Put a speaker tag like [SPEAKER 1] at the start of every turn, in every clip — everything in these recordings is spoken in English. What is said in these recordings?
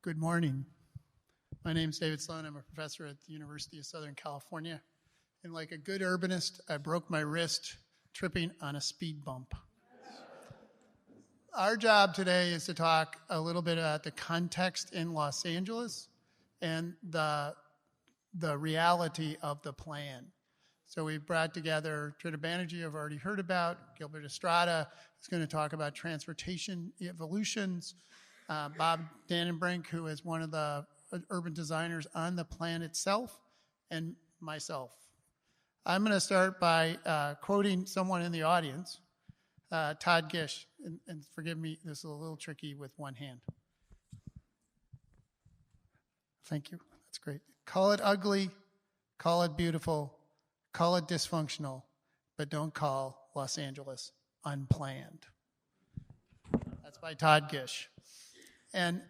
[SPEAKER 1] Good morning. My name is David Sloan. I'm a professor at the University of Southern California. And like a good urbanist, I broke my wrist tripping on a speed bump. Our job today is to talk a little bit about the context in Los Angeles and the reality of the plan. So we brought together Trita Banerjee, I've already heard about. Gilbert Estrada is going to talk about transportation evolutions. Bob Dannenbrink, who is one of the urban designers on the plan itself, and myself. I'm going to start by quoting someone in the audience, Todd Gish, and forgive me, this is a little tricky with one hand. Thank you, that's great. Call it ugly, call it beautiful, call it dysfunctional, but don't call Los Angeles unplanned. That's by Todd Gish. And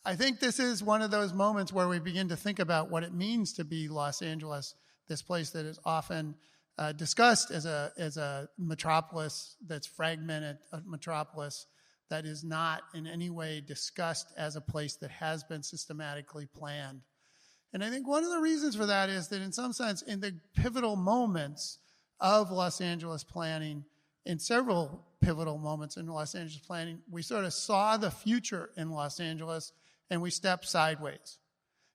[SPEAKER 1] I think this is one of those moments where we begin to think about what it means to be Los Angeles, this place that is often discussed as a metropolis that's fragmented, a metropolis that is not in any way discussed as a place that has been systematically planned. And I think one of the reasons for that is that in some sense, in the pivotal moments of Los Angeles planning, in several pivotal moments in Los Angeles planning, we sort of saw the future in Los Angeles and we stepped sideways.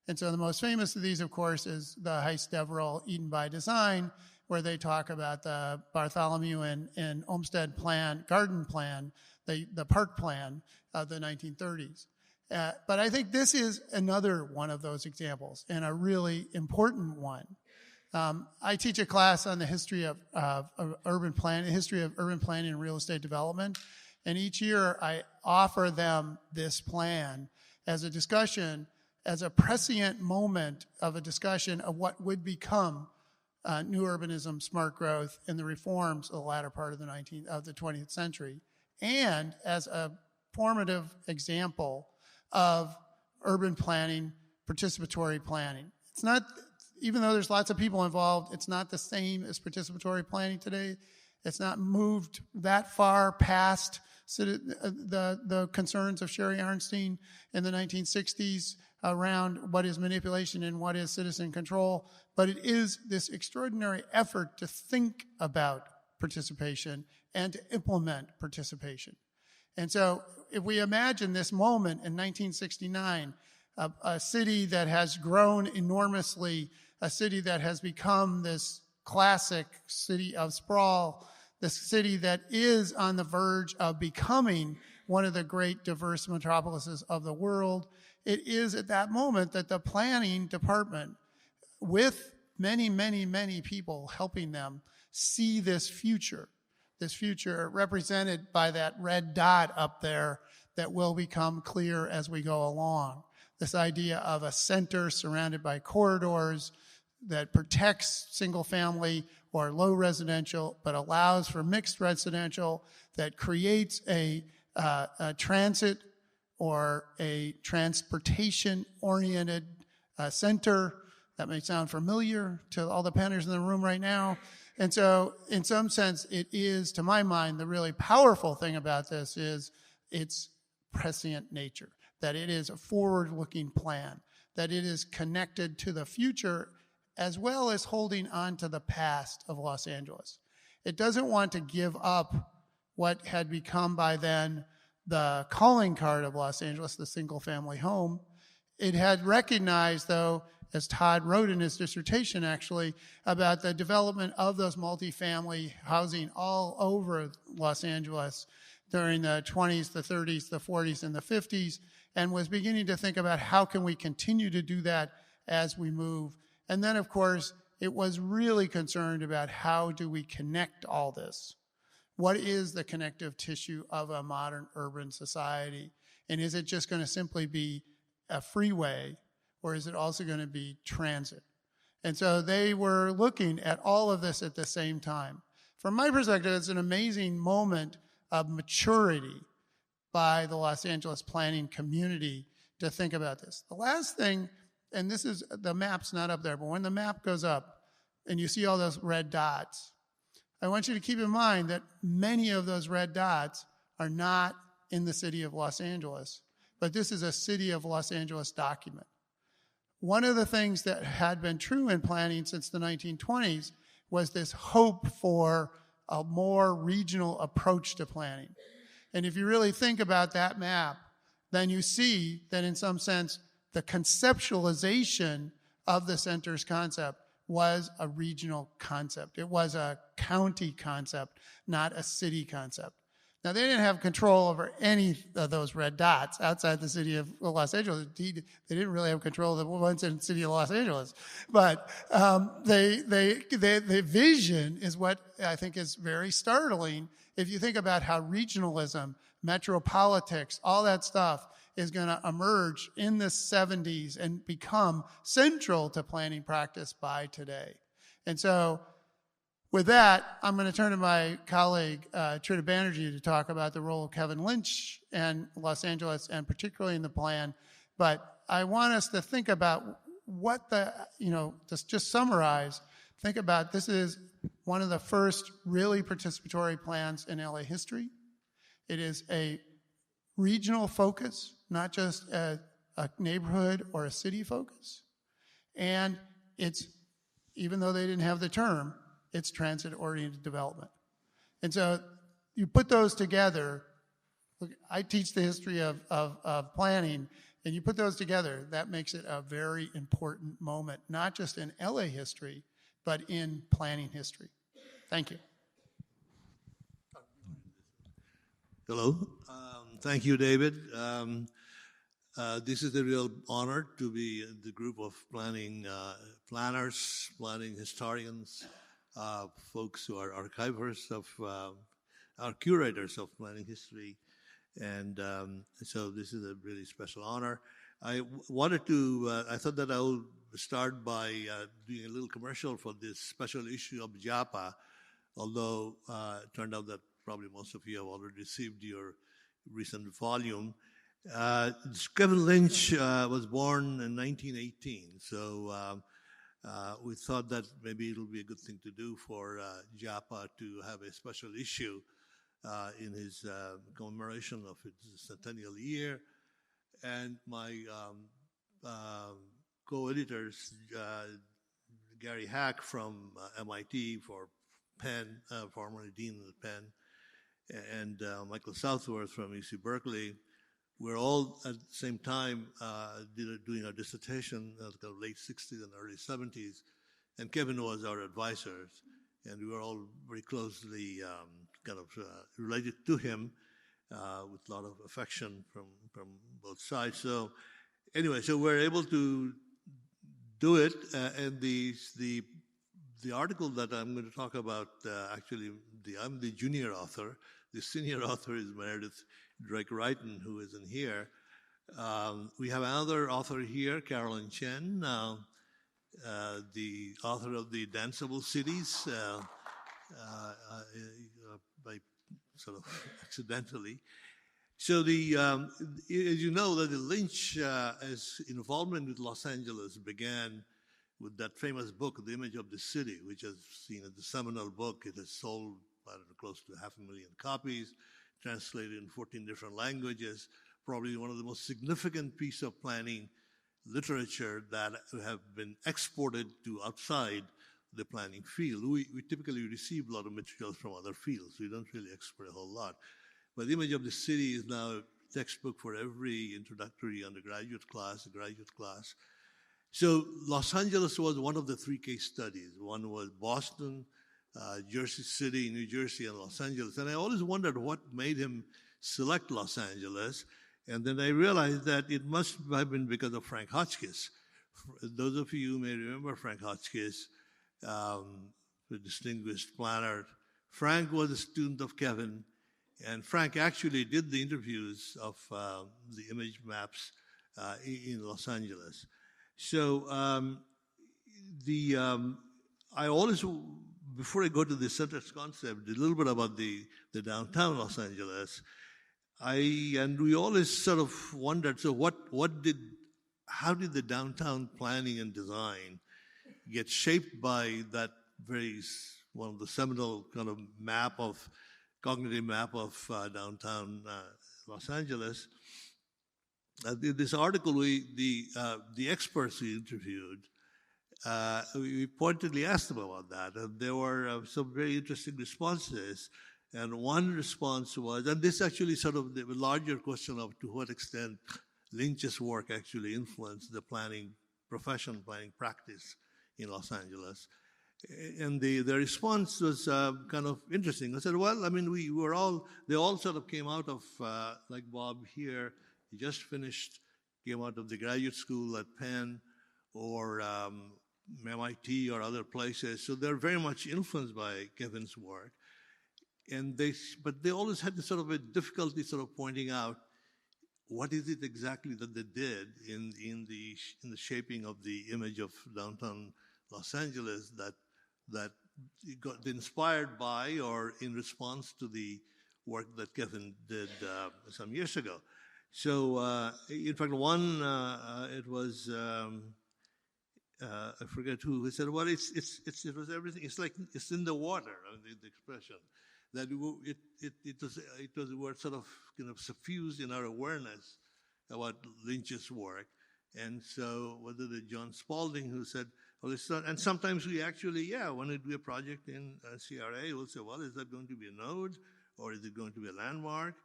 [SPEAKER 1] And so the most famous of these, of course, is the Heist-Deverell Eden by Design, where they talk about the Bartholomew and Olmsted plan, garden plan, the park plan of the 1930s. But I think this is another one of those examples, and a really important one. I teach a class on the history of urban planning, history of urban planning and real estate development, and each year I offer them this plan as a discussion, as a prescient moment of a discussion of what would become new urbanism, smart growth, and the reforms of the latter part of the 20th century, and as a formative example of urban planning, participatory planning. It's not, even though there's lots of people involved, it's not the same as participatory planning today. It's not moved that far past the concerns of Sherry Arnstein in the 1960s around what is manipulation and what is citizen control, but it is this extraordinary effort to think about participation and to implement participation. And so if we imagine this moment in 1969, a city that has grown enormously, a city that has become this classic city of sprawl, this city that is on the verge of becoming one of the great diverse metropolises of the world, it is at that moment that the planning department, with many, many, many people helping them see this future represented by that red dot up there that will become clear as we go along. This idea of a center surrounded by corridors that protects single family or low residential, but allows for mixed residential, that creates a transit or a transportation-oriented center. That may sound familiar to all the planners in the room right now. And so, in some sense, it is, to my mind, the really powerful thing about this is its prescient nature, that it is a forward-looking plan, that it is connected to the future as well as holding on to the past of Los Angeles. It doesn't want to give up what had become by then the calling card of Los Angeles, the single-family home. It had recognized, though, as Todd wrote in his dissertation, actually, about the development of those multifamily housing all over Los Angeles during the 20s, the 30s, the 40s, and the 50s, and was beginning to think about how can we continue to do that as we move. And then, of course, it was really concerned about how do we connect all this? What is the connective tissue of a modern urban society? And is it just going to simply be a freeway, or is it also going to be transit? And so they were looking at all of this at the same time. From my perspective, it's an amazing moment of maturity by the Los Angeles planning community to think about this. The last thing, and this is, the map's not up there, but when the map goes up and you see all those red dots, I want you to keep in mind that many of those red dots are not in the city of Los Angeles. but this is a City of Los Angeles document. One of the things that had been true in planning since the 1920s was this hope for a more regional approach to planning. And if you really think about that map, then you see that in some sense, the conceptualization of the center's concept was a regional concept. It was a county concept, not a city concept. Now, they didn't have control over any of those red dots outside the city of Los Angeles. Indeed, they didn't really have control of the ones in the city of Los Angeles. But the vision is what I think is very startling if you think about how regionalism, metropolitics, all that stuff is going to emerge in the 70s and become central to planning practice by today. And so with that, I'm going to turn to my colleague, Trita Banerjee, to talk about the role of Kevin Lynch and Los Angeles, and particularly in the plan. But I want us to think about what just summarize, think about this is one of the first really participatory plans in LA history. It is a regional focus, not just a neighborhood or a city focus. And it's, even though they didn't have the term, it's transit-oriented development. And so you put those together. Look, I teach the history of planning, and you put those together, that makes it a very important moment, not just in LA history, but in planning history. Thank you.
[SPEAKER 2] Hello. Thank you, David. This is a real honor to be in the group of planners, planning historians, folks who are archivers of, our curators of planning history. And so this is a really special honor. I wanted to, I thought that I would start by doing a little commercial for this special issue of JAPA, although it turned out that probably most of you have already received your recent volume. Kevin Lynch was born in 1918, so we thought that maybe it'll be a good thing to do for JAPA to have a special issue in his commemoration of its centennial year. And my co-editors, Gary Hack from MIT for Penn, formerly dean of Penn, and Michael Southworth from UC Berkeley, we're all at the same time doing our dissertation in the late 60s and early 70s, and Kevin was our advisor, and we were all very closely related to him with a lot of affection from both sides. So anyway, so we're able to do it, and the article that I'm going to talk about, actually, I'm the junior author. The senior author is Meredith Drake-Wrighton, who isn't here. We have another author here, Carolyn Chen, the author of the Danceable Cities, by sort of accidentally. So as you know, that the Lynch's involvement with Los Angeles began with that famous book, The Image of the City, which is seen as the seminal book. It has sold, I don't know, close to 500,000 copies, translated in 14 different languages, probably one of the most significant piece of planning literature that have been exported to outside the planning field. We typically receive a lot of materials from other fields. We don't really export a whole lot. But The Image of the City is now a textbook for every introductory undergraduate class, graduate class. So Los Angeles was one of the three case studies. One was Boston, Jersey City, New Jersey, and Los Angeles. And I always wondered what made him select Los Angeles. And then I realized that it must have been because of Frank Hotchkiss. Those of you who may remember Frank Hotchkiss, the distinguished planner. Frank was a student of Kevin, and Frank actually did the interviews of the image maps in Los Angeles. So I always, before I go to the center's concept, a little bit about the downtown Los Angeles. And we always sort of wondered, so how did the downtown planning and design get shaped by that one of the seminal kind of cognitive map of downtown Los Angeles? this article, the experts we interviewed, we pointedly asked them about that, and there were some very interesting responses. And one response was, and this actually sort of the larger question of to what extent Lynch's work actually influenced the planning profession, planning practice in Los Angeles. And the response was kind of interesting. I said, well, I mean, they all sort of came out of, like Bob here, he just finished, came out of the graduate school at Penn or MIT or other places. So they're very much influenced by Kevin's work. But they always had this sort of a difficulty sort of pointing out what is it exactly that they did in the shaping of the image of downtown Los Angeles that got inspired by or in response to the work that Kevin did some years ago. So, in fact, one it was I forget who said, "Well, it was everything. It's like it's in the water." I mean, the expression that it was were sort of suffused in our awareness about Lynch's work. And so whether the John Spalding who said, well, it's not, and sometimes we actually, when we do a project in CRA, we'll say, well, is that going to be a node or is it going to be a landmark?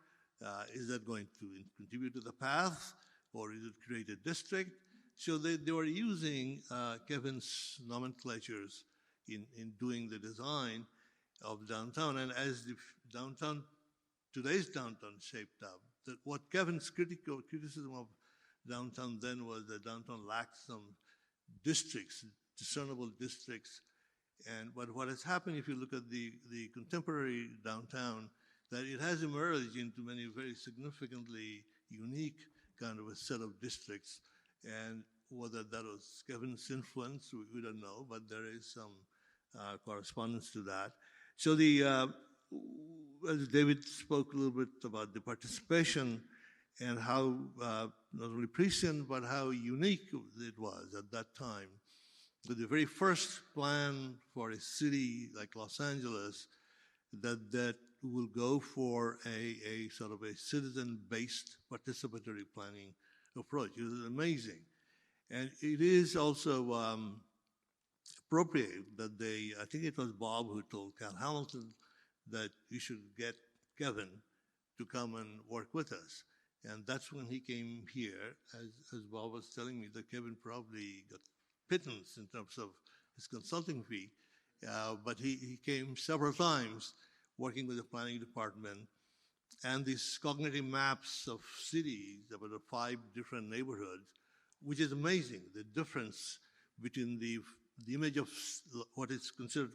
[SPEAKER 2] Is that going to contribute to the path or is it create a district? So they were using Kevin's nomenclatures in doing the design of downtown. And as the today's downtown shaped up, what Kevin's criticism of downtown then was that downtown lacked some districts, discernible districts. But what has happened, if you look at the contemporary downtown, that it has emerged into many very significantly unique kind of a set of districts. And whether that was Kevin's influence, we don't know, but there is some correspondence to that. So as David spoke a little bit about the participation and how not only prescient, but how unique it was at that time. With the very first plan for a city like Los Angeles that will go for a sort of a citizen-based participatory planning approach. It was amazing. And it is also appropriate that I think it was Bob who told Cal Hamilton that you should get Kevin to come and work with us. And that's when he came here, as Bob was telling me, that Kevin probably got pittance in terms of his consulting fee. But he came several times working with the planning department. And these cognitive maps of cities, about 5 different neighborhoods, which is amazing, the difference between the image of what is considered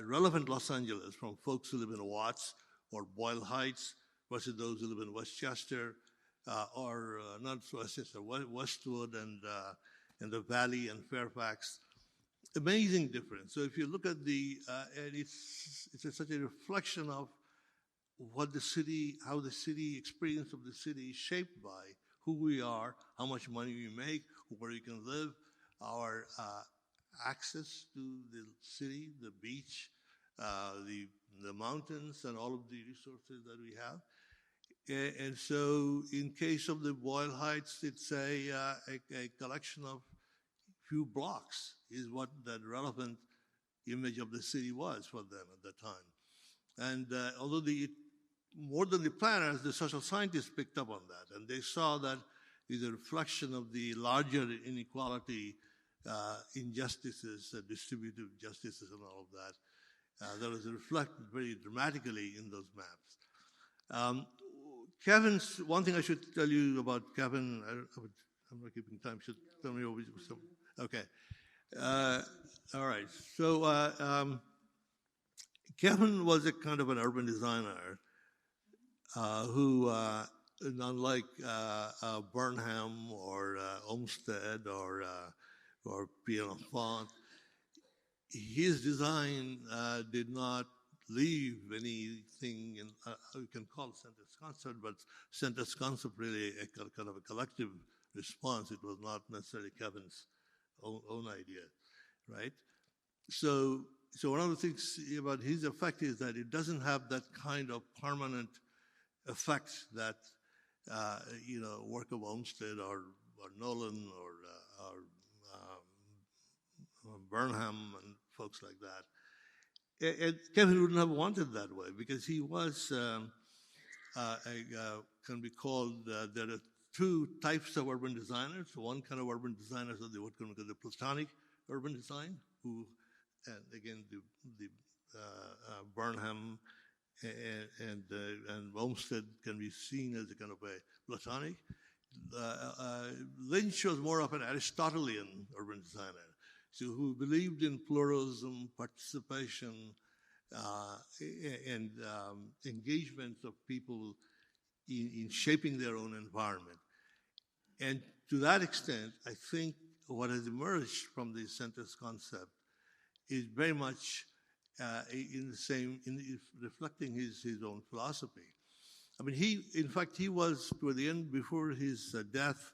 [SPEAKER 2] relevant Los Angeles from folks who live in Watts or Boyle Heights versus those who live in Westchester or not Westchester, Westwood and the Valley and Fairfax. Amazing difference. So if you look at and it's such a reflection of what the city, how the city experience of the city is shaped by who we are, how much money we make, where you can live, our access to the city, the beach, the mountains, and all of the resources that we have. And so in case of the Boyle Heights, it's a collection of few blocks is what that relevant image of the city was for them at that time. And although more than the planners, the social scientists picked up on that, and they saw that is a reflection of the larger inequality, injustices, distributive justices, and all of that. That was reflected very dramatically in those maps. Kevin's, one thing I should tell you about Kevin, I'm not keeping time, should tell me over some. Okay. All right. So Kevin was a kind of an urban designer who, unlike Burnham or Olmsted or Pierre L'Enfant, his design did not leave anything in, we can call it sentence concept, but sentence concept really a kind of a collective response. It was not necessarily Kevin's own idea, right? So one of the things about his effect is that it doesn't have that kind of permanent effect that work of Olmsted or Nolan or Burnham and folks like that. And Kevin wouldn't have wanted that way because he was can be called. There are two types of urban designers. One kind of urban designers are what can be called the Platonic urban design, who, and again, the Burnham and Olmsted can be seen as a kind of a Platonic. Lynch was more of an Aristotelian urban designer, so who believed in pluralism, participation, and engagement of people in shaping their own environment. And to that extent, I think what has emerged from the centers concept is very much reflecting his own philosophy. I mean, he was, toward the end, before his death,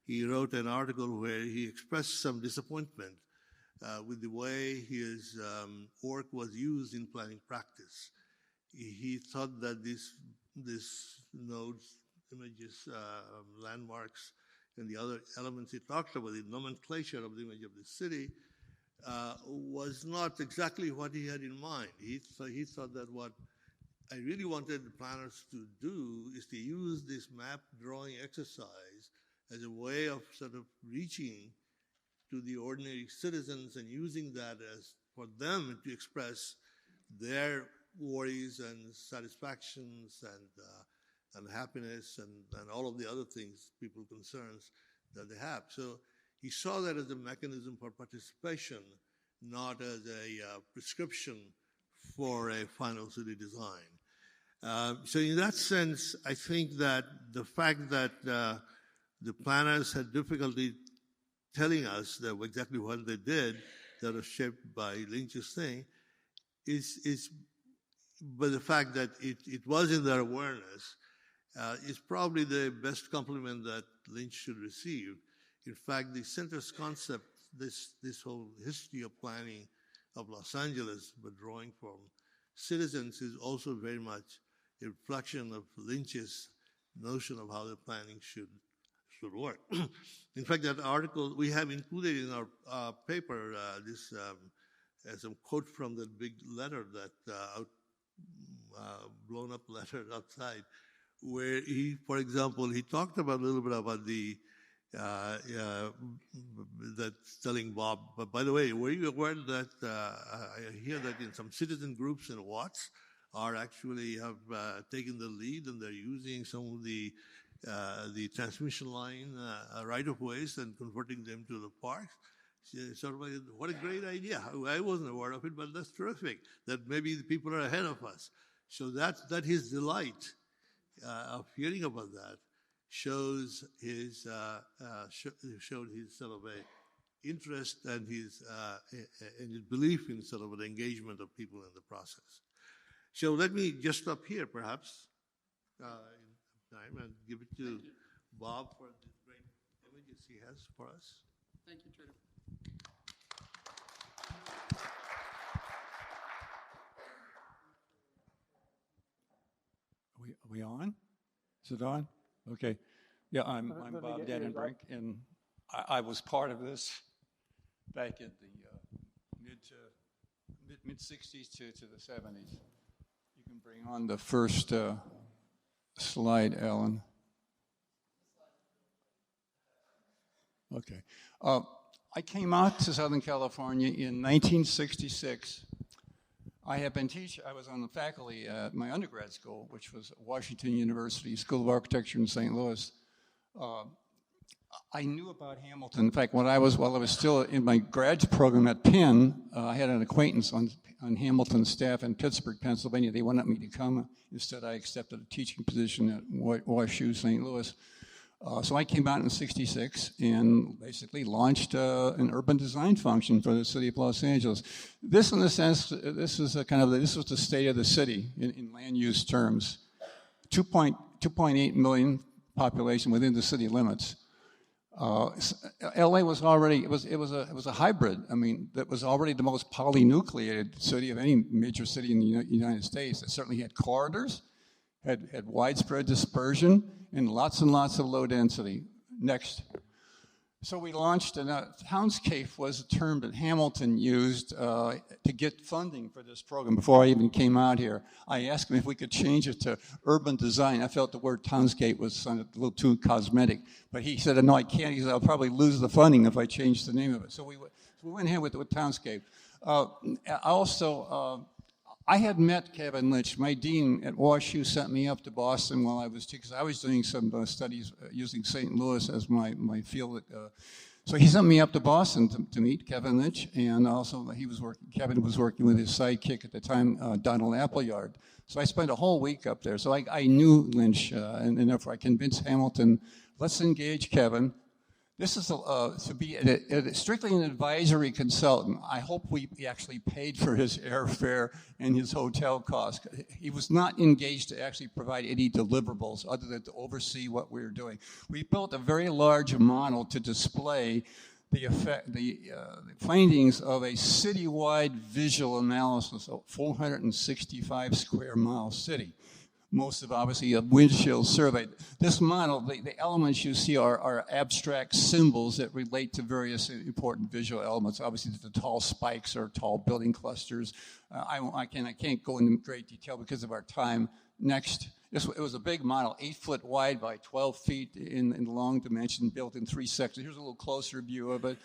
[SPEAKER 2] he wrote an article where he expressed some disappointment with the way his work was used in planning practice. He thought that these nodes, images, landmarks, and the other elements he talked about, the nomenclature of the image of the city, was not exactly what he had in mind. He thought that what I really wanted the planners to do is to use this map drawing exercise as a way of sort of reaching to the ordinary citizens and using that as for them to express their worries and satisfactions and happiness and all of the other things, people concerns that they have. So he saw that as a mechanism for participation, not as a prescription for a final city design. So in that sense, I think that the fact that the planners had difficulty telling us that exactly what they did that was shaped by Lynch's thing is but the fact that it was in their awareness is probably the best compliment that Lynch should receive. In fact, the centers concept, this whole history of planning of Los Angeles, but drawing from citizens, is also very much a reflection of Lynch's notion of how the planning should work. In fact, that article we have included in our paper, this as a quote from that big letter that blown up letter outside, where he, for example, he talked about a little bit about the that telling Bob. But by the way, were you aware that I hear that in some citizen groups in Watts are actually have taken the lead and they're using some of the transmission line right-of-ways and converting them to the parks. Sort of like, what a great idea. I wasn't aware of it, but that's terrific, that maybe the people are ahead of us. So that his delight of hearing about that shows his showed his sort of a interest and his belief in sort of an engagement of people in the process. So let me just stop here, perhaps, in time, and give it to Bob for the great images he has for us.
[SPEAKER 1] Thank you, Trudy.
[SPEAKER 3] Are we on? Is it on? Okay. Yeah, I'm Bob Dennenbrink, and I was part of this back in the mid 60s to the 70s. You can bring on the first slide, Alan. Okay. I came out to Southern California in 1966. I was on the faculty at my undergrad school, which was Washington University School of Architecture in St. Louis. I knew about Hamilton. In fact, while I was still in my graduate program at Penn, I had an acquaintance on Hamilton's staff in Pittsburgh, Pennsylvania. They wanted me to come. Instead, I accepted a teaching position at WashU St. Louis. So I came out in '66 and basically launched an urban design function for the city of Los Angeles. This, in a sense, this was the state of the city in land use terms. 2.8 million population within the city limits. LA was already it was a hybrid. I mean, that was already the most polynucleated city of any major city in the United States. It certainly had corridors, had widespread dispersion and lots of low density. Next. So we launched, and townscape was a term that Hamilton used to get funding for this program before I even came out here. I asked him if we could change it to urban design. I felt the word townscape was a little too cosmetic, but he said, no, I can't. He said, I'll probably lose the funding if I change the name of it. So we went ahead with townscape. I had met Kevin Lynch. My dean at WashU sent me up to Boston while I was, because I was doing some studies using St. Louis as my field. So he sent me up to Boston to meet Kevin Lynch, and also Kevin was working with his sidekick at the time, Donald Appleyard. So I spent a whole week up there. So I knew Lynch, and therefore I convinced Hamilton, let's engage Kevin. This is to be strictly an advisory consultant. I hope we actually paid for his airfare and his hotel costs. He was not engaged to actually provide any deliverables other than to oversee what we were doing. We built a very large model to display the findings of a citywide visual analysis of 465 square mile city. Most of obviously a windshield survey. This model, the elements you see are abstract symbols that relate to various important visual elements. Obviously the tall spikes or tall building clusters. I can't go into great detail because of our time. Next. It was a big model, 8 foot wide by 12 feet in long dimension, built in 3 sections. Here's a little closer view of it.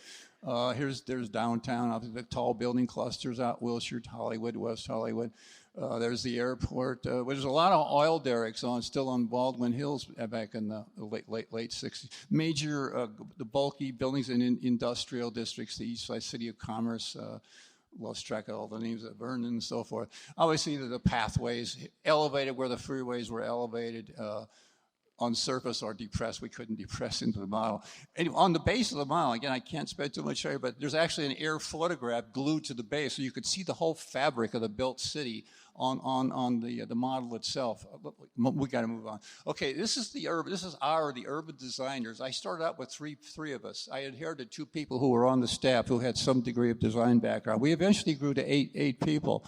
[SPEAKER 3] There's downtown, obviously the tall building clusters out Wilshire, Hollywood, West Hollywood. There's the airport. There's a lot of oil derricks still on Baldwin Hills back in the late 60s. Major, the bulky buildings in industrial districts, the East Side City of Commerce, lost track of all the names of Vernon and so forth. Obviously the pathways, elevated where the freeways were elevated, on surface or depressed. We couldn't depress into the model. Anyway, on the base of the model, again, I can't spend too much time, but there's actually an air photograph glued to the base, so you could see the whole fabric of the built city on the model itself. We got to move on. Okay, this is the urban designers. I started out with three of us. I inherited 2 people who were on the staff who had some degree of design background. We eventually grew to eight people.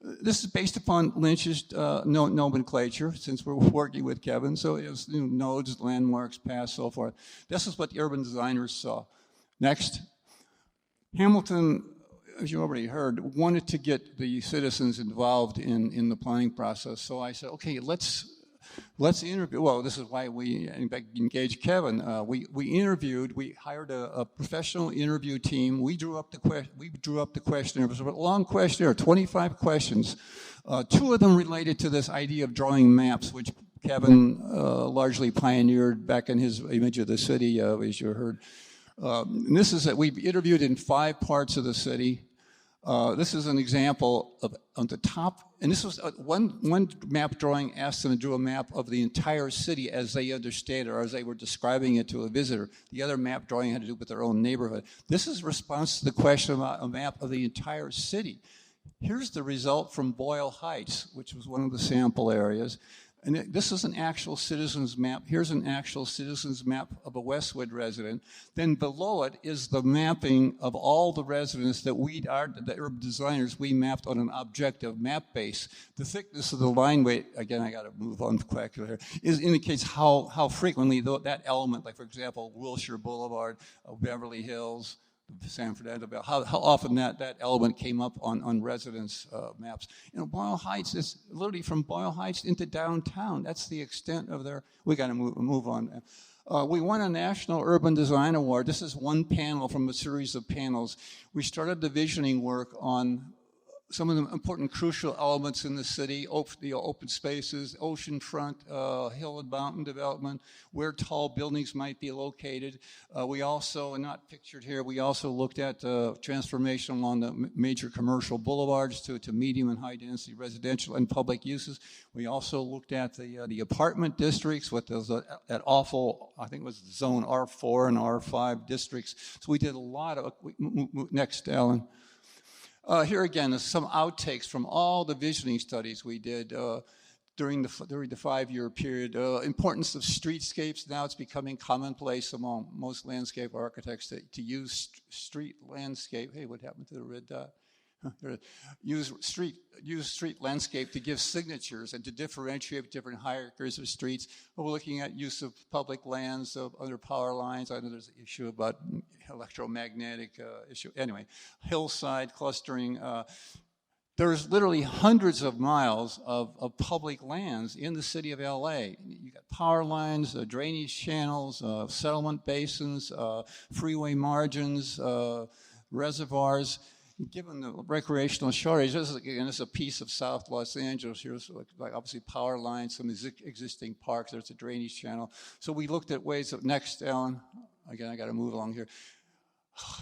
[SPEAKER 3] This is based upon Lynch's nomenclature, since we're working with Kevin. So it was nodes, landmarks, paths, so forth. This is what the urban designers saw. Next. Hamilton, as you already heard, wanted to get the citizens involved in the planning process. So I said, okay, let's interview. Well, this is why we engaged Kevin. We hired a professional interview team. We drew up the questionnaire. It was a long questionnaire, 25 questions. 2 of them related to this idea of drawing maps, which Kevin largely pioneered back in his image of the city, as you heard. And this is that we've interviewed in 5 parts of the city. This is an example of on the top, and this was one map drawing asked them to draw a map of the entire city as they understand it or as they were describing it to a visitor. The other map drawing had to do with their own neighborhood. This is a response to the question about a map of the entire city. Here's the result from Boyle Heights, which was one of the sample areas. And this is an actual citizen's map. Here's an actual citizen's map of a Westwood resident. Then below it is the mapping of all the residents that the urban designers, we mapped on an objective map base. The thickness of the line weight, again, I got to move on quickly here, indicates how frequently that element, like for example, Wilshire Boulevard, Beverly Hills, San Fernando, how often that element came up on residents' maps. Boyle Heights is literally from Boyle Heights into downtown. That's the extent of we got to move on. We won a National Urban Design Award. This is one panel from a series of panels. We started the visioning work on some of the important crucial elements in the city, open spaces, oceanfront, hill and mountain development, where tall buildings might be located. We also, and not pictured here, we also looked at transformation along the major commercial boulevards to medium and high density residential and public uses. We also looked at the apartment districts with that awful, I think it was zone R4 and R5 districts. So we did a lot of, next, Alan. Here again is some outtakes from all the visioning studies we did during the 5-year period. Importance of streetscapes. Now it's becoming commonplace among most landscape architects to use street landscape. Hey, what happened to the red dot? use street landscape to give signatures and to differentiate different hierarchies of streets. We're looking at use of public lands under power lines. I know there's an issue about electromagnetic issue. Anyway, hillside clustering. There's literally hundreds of miles of public lands in the city of LA. You got power lines, drainage channels, settlement basins, freeway margins, reservoirs. Given the recreational shortage, this is a piece of South Los Angeles. Here's like obviously power lines, some existing parks. There's a drainage channel. So we looked at ways of next, Alan. Again, I got to move along here.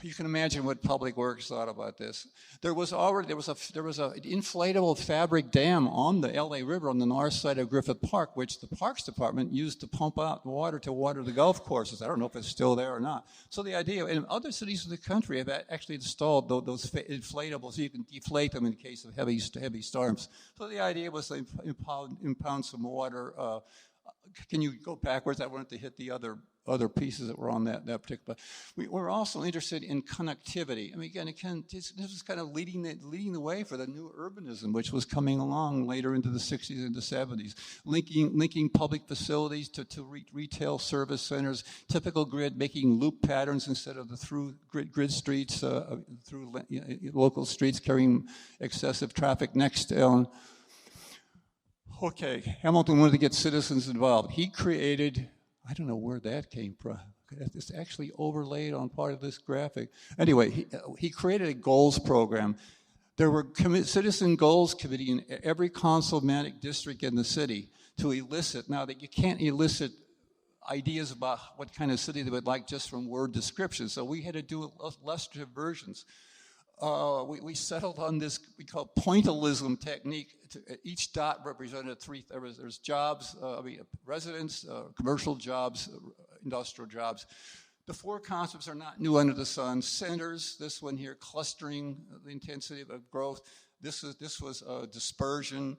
[SPEAKER 3] You can imagine what Public Works thought about this. There was an inflatable fabric dam on the LA River on the north side of Griffith Park, which the Parks Department used to pump out water to water the golf courses. I don't know if it's still there or not. So the idea, and other cities in the country have actually installed those inflatables, so you can deflate them in case of heavy storms. So the idea was to impound some water. Can you go backwards? I wanted to hit the other pieces that were on that particular. We're also interested in connectivity. I mean, again, this was kind of leading the way for the new urbanism, which was coming along later into the 60s and the 70s, linking public facilities to retail service centers, typical grid, making loop patterns instead of the through grid streets, through local streets carrying excessive traffic. Next, Ellen. Okay, Hamilton wanted to get citizens involved. He created, I don't know where that came from. It's actually overlaid on part of this graphic. Anyway, he created a goals program. There were citizen goals committee in every councilmanic district in the city to elicit. Now that you can't elicit ideas about what kind of city they would like just from word descriptions, so we had to do illustrative versions. We settled on this we call pointillism technique. Each dot represented three. There's jobs, residents, commercial jobs, industrial jobs. The four concepts are not new under the sun. Centers, this one here, clustering, the intensity of growth. This was dispersion.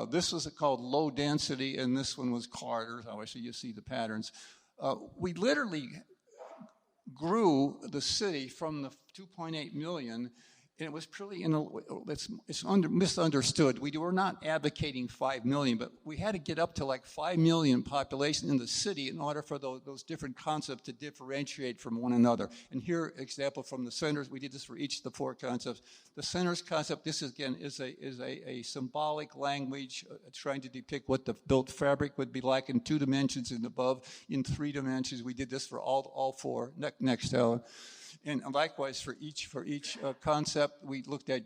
[SPEAKER 3] This was called low density, and this one was corridors. Obviously, you see the patterns. We literally grew the city from the 2.8 million, and it was pretty, it's misunderstood. We were not advocating 5 million, but we had to get up to like 5 million population in the city in order for those different concepts to differentiate from one another. And here, example from the centers, we did this for each of the four concepts. The centers concept, this again is a symbolic language trying to depict what the built fabric would be like in 2 dimensions and above in 3 dimensions. We did this for all four. Next, Ellen. And likewise, for each concept, we looked at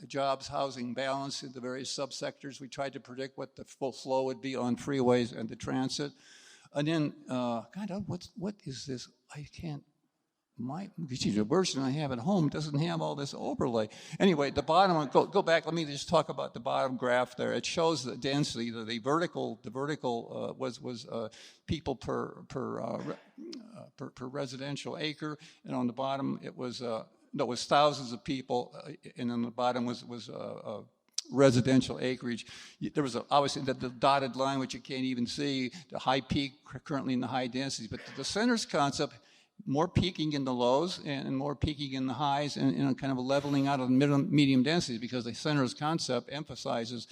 [SPEAKER 3] jobs, housing, balance in the various subsectors. We tried to predict what the full flow would be on freeways and the transit. And then, what is this? I can't. The version I have at home doesn't have all this overlay. Anyway, the bottom, go back. Let me just talk about the bottom graph there. It shows the density. The vertical was people per residential acre, and on the bottom it was thousands of people, and on the bottom was residential acreage. There was obviously the dotted line, which you can't even see, the high peak currently in the high densities, but the centers concept. More peaking in the lows and more peaking in the highs, and kind of a leveling out of medium densities, because the centers concept emphasize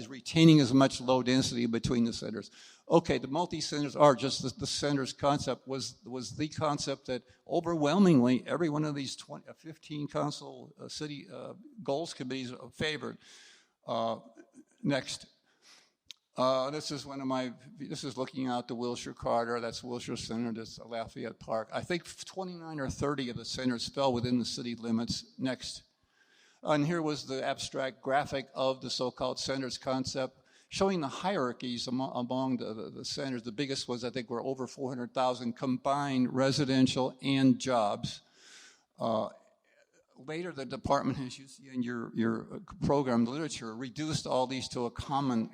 [SPEAKER 3] retaining as much low density between the centers. Okay, the multi-centers are just the centers concept was the concept that overwhelmingly every one of these 15 council city goals committees favored. Next. This is looking out the Wilshire Corridor. That's Wilshire Center. That's Lafayette Park. I think 29 or 30 of the centers fell within the city limits. Next. And here was the abstract graphic of the so-called centers concept, showing the hierarchies among the centers. The biggest was, I think, were over 400,000 combined residential and jobs. Later, the department, as you see in your program literature, reduced all these to a common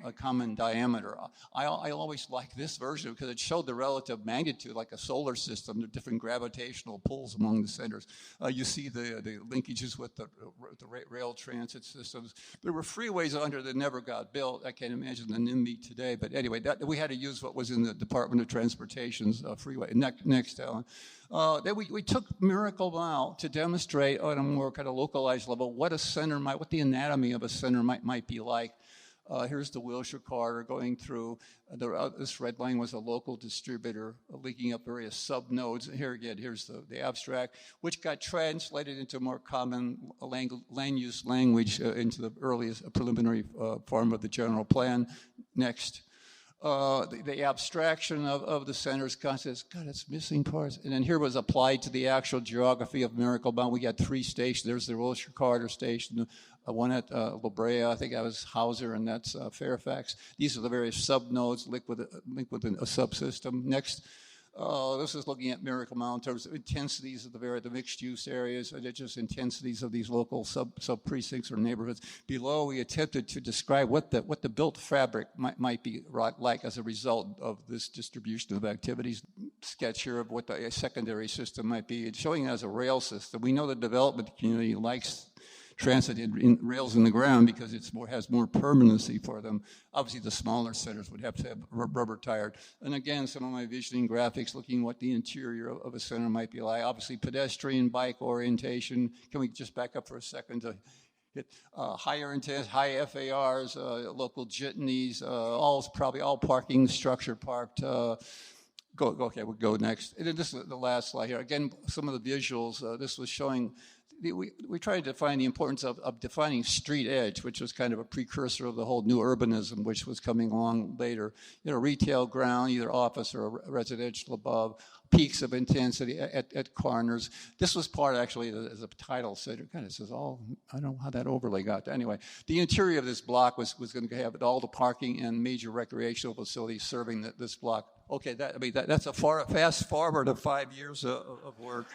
[SPEAKER 3] diameter. I always like this version because it showed the relative magnitude, like a solar system, the different gravitational pulls among the centers. You see the linkages with the rail transit systems. There were freeways under that never got built. I can't imagine the NIMBY today, but anyway, we had to use what was in the Department of Transportation's freeway. Next, Alan. Then we took Miracle Mile to demonstrate on a more kind of localized level what the anatomy of a center might be like. Here's the Wilshire corridor going through. This red line was a local distributor linking up various sub-nodes. Here again, here's the abstract, which got translated into more common land use language into the earliest preliminary form of the general plan. Next. The abstraction of the center's concepts, God, it's missing parts. And then here was applied to the actual geography of Miracle Mile. We got 3 stations. There's the Wilshire Corridor Station, one at La Brea, I think that was Hauser, and that's Fairfax. These are the various sub-nodes linked with a subsystem. Next, this is looking at Miracle Mile in terms of intensities of the mixed-use areas, and just intensities of these local sub-precincts or neighborhoods. Below, we attempted to describe what the built fabric might be like as a result of this distribution of activities. Sketch here of what the secondary system might be. It's showing it as a rail system. We know the development community likes transit in rails in the ground because has more permanency for them. Obviously, the smaller centers would have to have rubber tired. And again, some of my visioning graphics looking what the interior of a center might be like. Obviously, pedestrian bike orientation. Can we just back up for a second to hit higher intensity, high FARs, local jitneys, probably all parking structure parked. Okay, we'll go next. And then this is the last slide here. Again, some of the visuals. This was showing. We tried to define the importance of defining street edge, which was kind of a precursor of the whole new urbanism, which was coming along later. Retail ground, either office or residential above, peaks of intensity at corners. This was part, actually, as a title said. It kind of says I don't know how that overlay got. Anyway, the interior of this block was going to have all the parking and major recreational facilities serving this block. Okay, that's a fast forward of 5 years of work.